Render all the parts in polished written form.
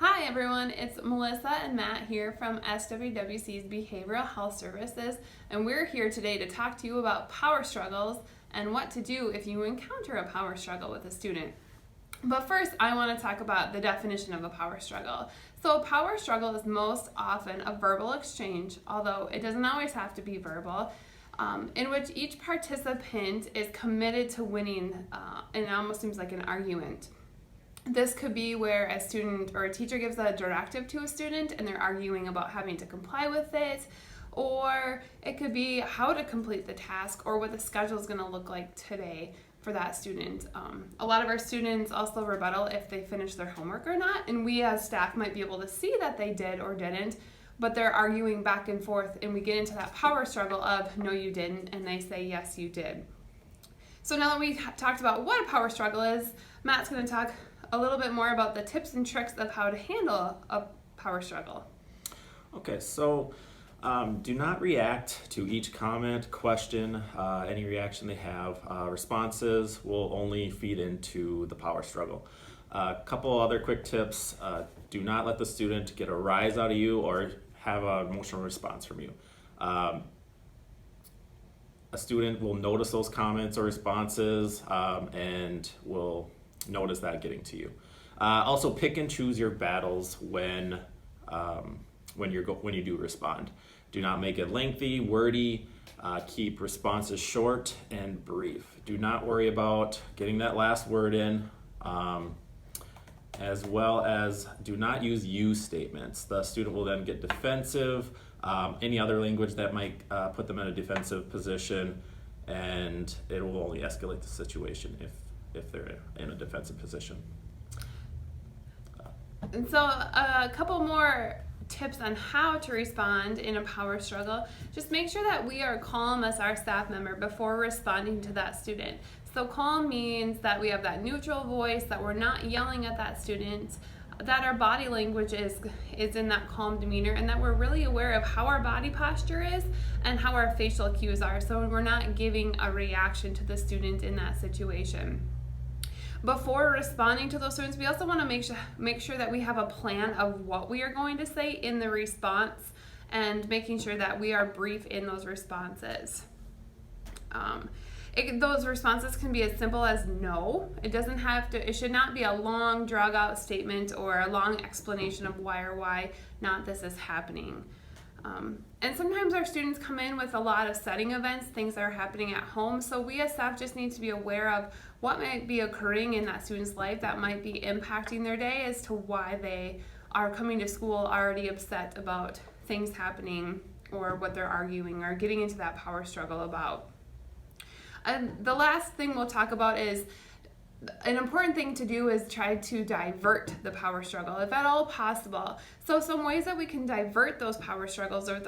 Hi everyone, it's Melissa and Matt here from SWWC's Behavioral Health Services, and we're here today to talk to you about power struggles and what to do if you encounter a power struggle with a student. But first, I want to talk about the definition of a power struggle. So a power struggle is most often a verbal exchange, although it doesn't always have to be verbal, in which each participant is committed to winning, and it almost seems like an argument. This could be where a student or a teacher gives a directive to a student and they're arguing about having to comply with it, or it could be how to complete the task or what the schedule is going to look like today for that student. A lot of our students also rebuttal if they finish their homework or not, and we as staff might be able to see that they did or didn't, but they're arguing back and forth, and we get into that power struggle of no you didn't, and they say yes you did. So now that we've talked about what a power struggle is, Matt's going to talk a little bit more about the tips and tricks of how to handle a power struggle. Okay, so do not react to each comment, question, any reaction they have. Responses will only feed into the power struggle. A couple other quick tips. Do not let the student get a rise out of you or have an emotional response from you. A student will notice those comments or responses and will notice that getting to you. Also, pick and choose your battles when you do respond. Do not make it lengthy, wordy. Keep responses short and brief. Do not worry about getting that last word in, as well as do not use you statements. The student will then get defensive. Any other language that might put them in a defensive position, and it will only escalate the situation if they're in a defensive position. And so a couple more tips on how to respond in a power struggle. Just make sure that we are calm as our staff member before responding to that student. So calm means that we have that neutral voice, that we're not yelling at that student, that our body language is in that calm demeanor, and that we're really aware of how our body posture is and how our facial cues are, so we're not giving a reaction to the student in that situation. Before responding to those students, we also want to make sure that we have a plan of what we are going to say in the response, and making sure that we are brief in those responses. Those responses can be as simple as no. It should not be a long, drag out statement or a long explanation of why or why not this is happening. And sometimes our students come in with a lot of setting events, things that are happening at home, so we as staff just need to be aware of what might be occurring in that student's life that might be impacting their day as to why they are coming to school already upset about things happening or what they're arguing or getting into that power struggle about. And the last thing we'll talk about is an important thing to do is try to divert the power struggle, if at all possible. So some ways that we can divert those power struggles or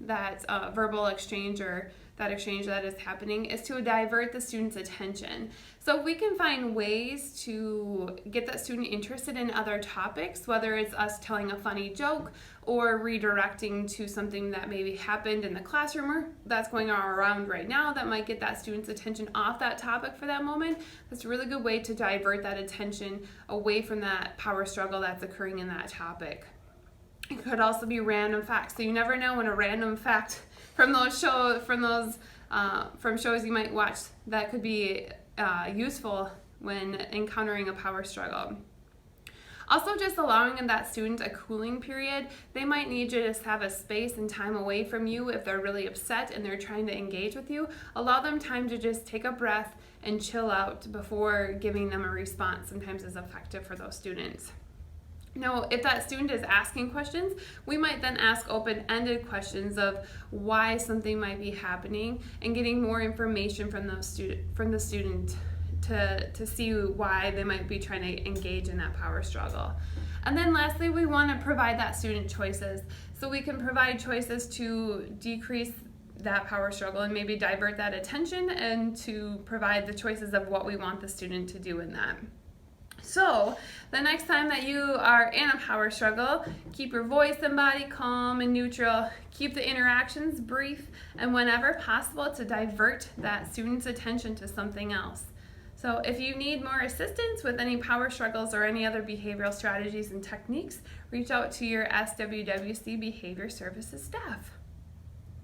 that verbal exchange or that exchange that is happening is to divert the student's attention. So if we can find ways to get that student interested in other topics, whether it's us telling a funny joke or redirecting to something that maybe happened in the classroom or that's going on around right now that might get that student's attention off that topic for that moment, that's a really good way to divert that attention away from that power struggle that's occurring in that topic. It could also be random facts. So you never know when a random fact from shows you might watch that could be useful when encountering a power struggle. Also, just allowing that student a cooling period. They might need to just have a space and time away from you if they're really upset and they're trying to engage with you. Allow them time to just take a breath and chill out before giving them a response. Sometimes is effective for those students. Now, if that student is asking questions, we might then ask open-ended questions of why something might be happening and getting more information from the student to see why they might be trying to engage in that power struggle. And then lastly, we want to provide that student choices. So we can provide choices to decrease that power struggle and maybe divert that attention, and to provide the choices of what we want the student to do in that. So the next time that you are in a power struggle, keep your voice and body calm and neutral. Keep the interactions brief, and whenever possible to divert that student's attention to something else. So if you need more assistance with any power struggles or any other behavioral strategies and techniques, reach out to your SWWC Behavior Services staff.